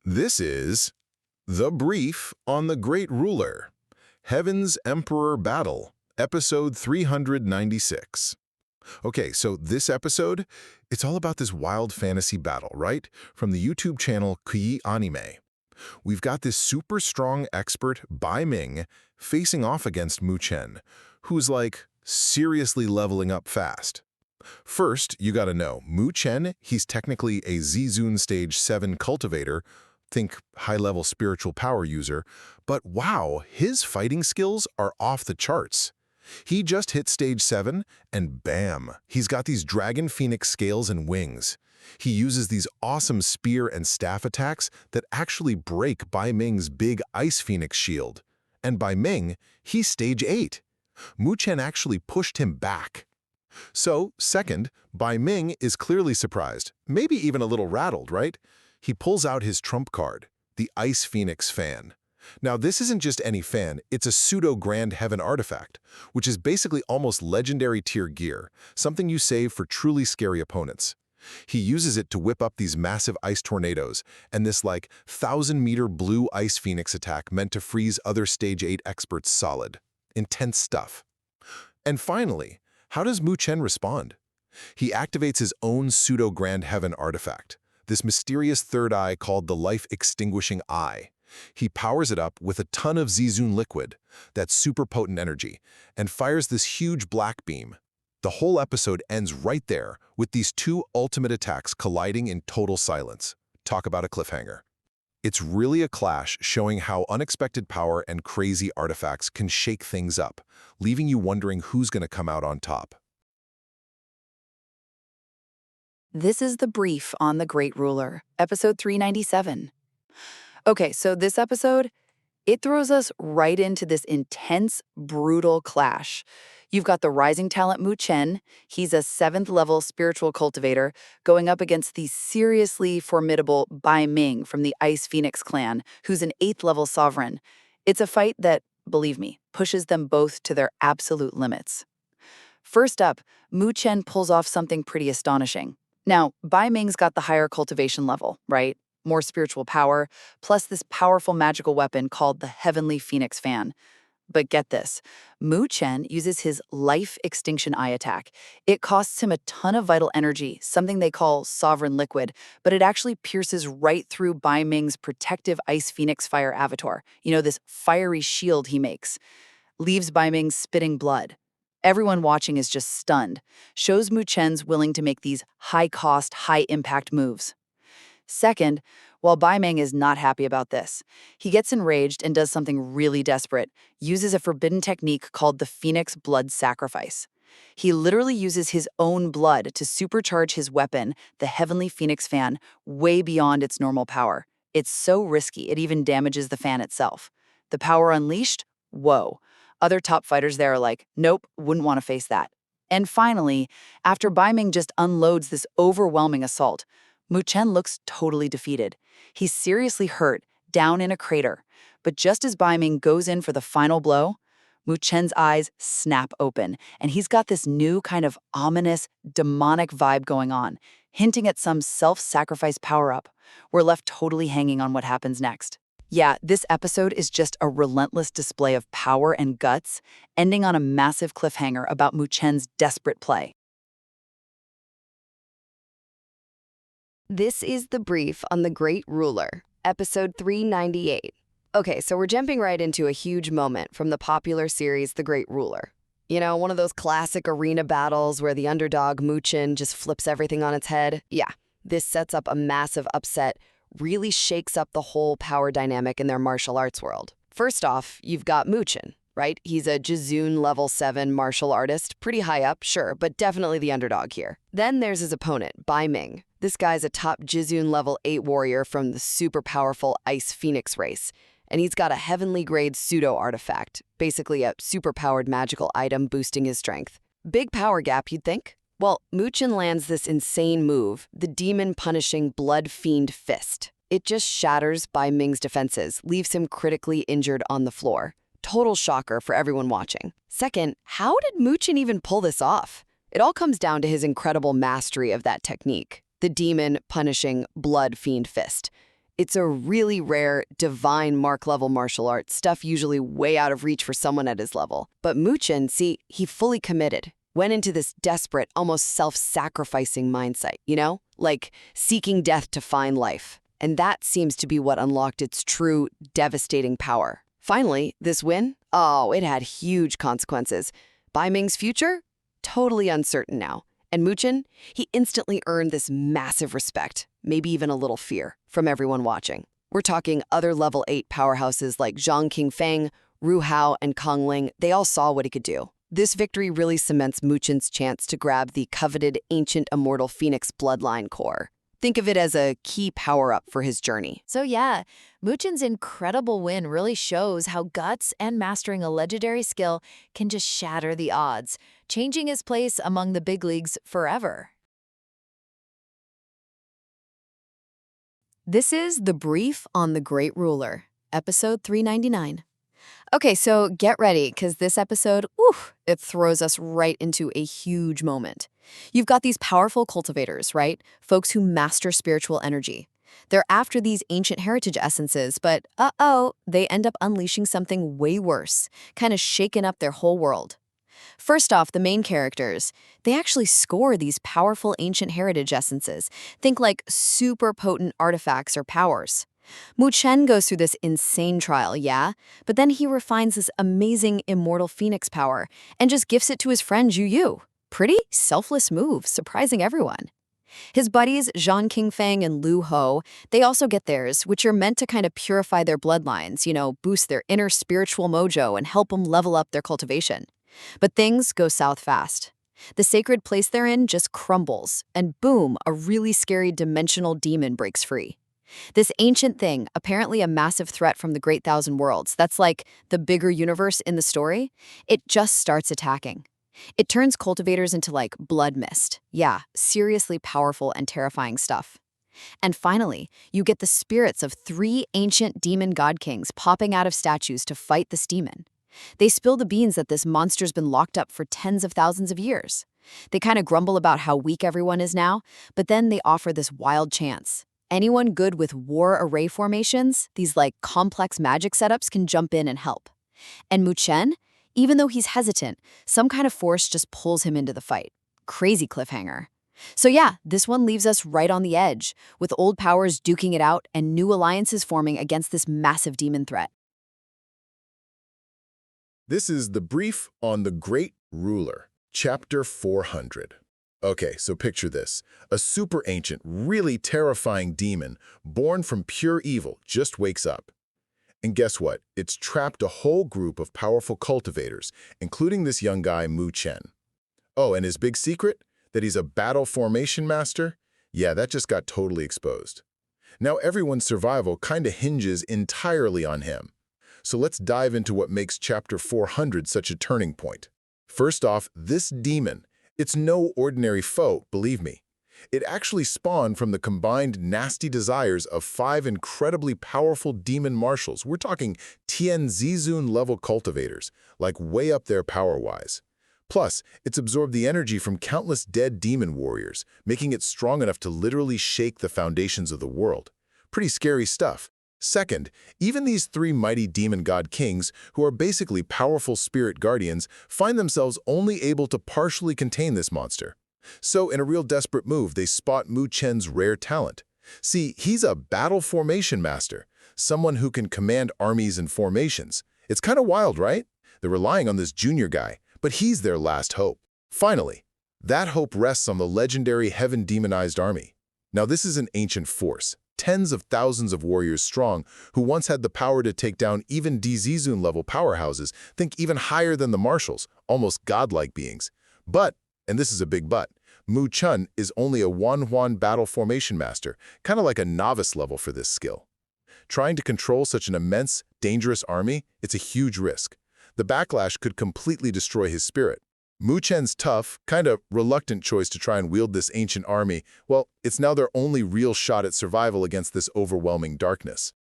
This is The Brief on the Great Ruler, Heaven's Emperor Battle, episode 396. Okay, so this episode, it's all about this wild fantasy battle, right? From the YouTube channel Kui Anime. We've got this super strong expert, Bai Ming, facing off against Mu Chen, who's like seriously leveling up fast. First, you gotta know, Mu Chen, he's technically a Zizun Stage 7 cultivator, think high-level spiritual power user, but wow, his fighting skills are off the charts. He just hit Stage 7, and bam, he's got these dragon phoenix scales and wings. He uses these awesome spear and staff attacks that actually break Bai Ming's big ice phoenix shield. And Bai Ming, he's Stage 8. Mu Chen actually pushed him back. So, second, Bai Ming is clearly surprised, maybe even a little rattled, right? He pulls out his trump card, the Ice Phoenix fan. Now, this isn't just any fan, it's a pseudo-Grand Heaven artifact, which is basically almost legendary tier gear, something you save for truly scary opponents. He uses it to whip up these massive ice tornadoes, and this like 1,000-meter blue Ice Phoenix attack meant to freeze other Stage 8 experts solid. Intense stuff. And finally, how does Mu Chen respond? He activates his own pseudo-Grand Heaven artifact, this mysterious third eye called the Life-Extinguishing Eye. He powers it up with a ton of Zizun liquid, that super potent energy, and fires this huge black beam. The whole episode ends right there, with these two ultimate attacks colliding in total silence. Talk about a cliffhanger. It's really a clash showing how unexpected power and crazy artifacts can shake things up, leaving you wondering who's going to come out on top. This is The Brief on the Great Ruler, episode 397. Okay, so this episode, it throws us right into this intense, brutal clash. You've got the rising talent Mu Chen, he's a 7th level spiritual cultivator, going up against the seriously formidable Bai Ming from the Ice Phoenix clan, who's an 8th level sovereign. It's a fight that, believe me, pushes them both to their absolute limits. First up, Mu Chen pulls off something pretty astonishing. Now, Bai Ming's got the higher cultivation level, right? More spiritual power, plus this powerful magical weapon called the Heavenly Phoenix Fan. But get this, Mu Chen uses his Life-Extinction Eye attack. It costs him a ton of vital energy, something they call sovereign liquid, but it actually pierces right through Bai Ming's protective Ice Phoenix Fire Avatar. You know, this fiery shield he makes. Leaves Bai Ming spitting blood. Everyone watching is just stunned. Shows Mu Chen's willing to make these high-cost, high-impact moves. Second, while Bai Ming is not happy about this, he gets enraged and does something really desperate, uses a forbidden technique called the Phoenix Blood Sacrifice. He literally uses his own blood to supercharge his weapon, the Heavenly Phoenix Fan, way beyond its normal power. It's so risky, it even damages the fan itself. The power unleashed? Whoa. Other top fighters there are like, nope, wouldn't want to face that. And finally, after Bai Ming just unloads this overwhelming assault, Mu Chen looks totally defeated. He's seriously hurt, down in a crater. But just as Bai Ming goes in for the final blow, Mu Chen's eyes snap open, and he's got this new kind of ominous, demonic vibe going on, hinting at some self-sacrifice power-up. We're left totally hanging on what happens next. Yeah, this episode is just a relentless display of power and guts, ending on a massive cliffhanger about Mu Chen's desperate play. This is The Brief on the Great Ruler, episode 398. Okay, so we're jumping right into a huge moment from the popular series The Great Ruler. You know, one of those classic arena battles where the underdog Mu Chen just flips everything on its head. Yeah, this sets up a massive upset, really shakes up the whole power dynamic in their martial arts world. First off, you've got Mu Chen, right? He's a Jizun level 7 martial artist, pretty high up, sure, but definitely the underdog here. Then there's his opponent, Bai Ming. This guy's a top Jizun level 8 warrior from the super powerful Ice Phoenix race, and he's got a heavenly grade pseudo artifact, basically a super-powered magical item boosting his strength. Big power gap, you'd think? Well, Mu Chen lands this insane move, the demon-punishing Blood Fiend Fist. It just shatters Bai Ming's defenses, leaves him critically injured on the floor. Total shocker for everyone watching. Second, how did Mu Chen even pull this off? It all comes down to his incredible mastery of that technique, the demon-punishing Blood Fiend Fist. It's a really rare, divine mark-level martial art, stuff usually way out of reach for someone at his level. But Chen, see, he fully committed, went into this desperate, almost self-sacrificing mindset, like seeking death to find life. And that seems to be what unlocked its true, devastating power. Finally, this win? Oh, it had huge consequences. Bai Ming's future? Totally uncertain now. And Chen, he instantly earned this massive respect, maybe even a little fear, from everyone watching. We're talking other level 8 powerhouses like Zhang Qingfeng, Ru Hao, and Kong Ling. They all saw what he could do. This victory really cements Chen's chance to grab the coveted ancient immortal Phoenix bloodline core. Think of it as a key power-up for his journey. So yeah, Chen's incredible win really shows how guts and mastering a legendary skill can just shatter the odds, changing his place among the big leagues forever. This is The Brief on the Great Ruler, episode 399. Okay, so get ready, because this episode, it throws us right into a huge moment. You've got these powerful cultivators, right? Folks who master spiritual energy. They're after these ancient heritage essences, but they end up unleashing something way worse, kind of shaking up their whole world. First off, the main characters, they actually score these powerful ancient heritage essences. Think like super potent artifacts or powers. Chen goes through this insane trial, yeah, but then he refines this amazing immortal phoenix power and just gifts it to his friend Yu. Pretty selfless move, surprising everyone. His buddies Zhang Qingfeng and Lu Ho, they also get theirs, which are meant to kind of purify their bloodlines, boost their inner spiritual mojo and help them level up their cultivation. But things go south fast. The sacred place they're in just crumbles, and boom, a really scary dimensional demon breaks free. This ancient thing, apparently a massive threat from the Great Thousand Worlds, that's like the bigger universe in the story, it just starts attacking. It turns cultivators into like blood mist. Yeah, seriously powerful and terrifying stuff. And finally, you get the spirits of 3 ancient demon god kings popping out of statues to fight this demon. They spill the beans that this monster's been locked up for tens of thousands of years. They kind of grumble about how weak everyone is now, but then they offer this wild chance. Anyone good with war array formations, these like complex magic setups, can jump in and help. And Chen, even though he's hesitant, some kind of force just pulls him into the fight. Crazy cliffhanger. So yeah, this one leaves us right on the edge, with old powers duking it out and new alliances forming against this massive demon threat. This is The Brief on the Great Ruler, Chapter 400. Okay, so picture this. A super ancient, really terrifying demon, born from pure evil, just wakes up. And guess what? It's trapped a whole group of powerful cultivators, including this young guy, Chen. Oh, and his big secret? That he's a battle formation master? Yeah, that just got totally exposed. Now everyone's survival kinda hinges entirely on him. So let's dive into what makes Chapter 400 such a turning point. First off, this demon, it's no ordinary foe, believe me. It actually spawned from the combined nasty desires of 5 incredibly powerful demon marshals. We're talking Tian Zizun-level cultivators, like way up there power-wise. Plus, it's absorbed the energy from countless dead demon warriors, making it strong enough to literally shake the foundations of the world. Pretty scary stuff. Second, even these 3 mighty demon god kings, who are basically powerful spirit guardians, find themselves only able to partially contain this monster. So, in a real desperate move, they spot Chen's rare talent. See, he's a battle formation master, someone who can command armies and formations. It's kind of wild, right? They're relying on this junior guy, but he's their last hope. Finally, that hope rests on the legendary heaven-demonized army. Now, this is an ancient force, tens of thousands of warriors strong, who once had the power to take down even Zizun-level powerhouses, think even higher than the marshals, almost godlike beings. But, and this is a big but, Chen is only a one-one battle formation master, kind of like a novice level for this skill. Trying to control such an immense, dangerous army, it's a huge risk. The backlash could completely destroy his spirit. Chen's tough, kind of reluctant choice to try and wield this ancient army, well, it's now their only real shot at survival against this overwhelming darkness.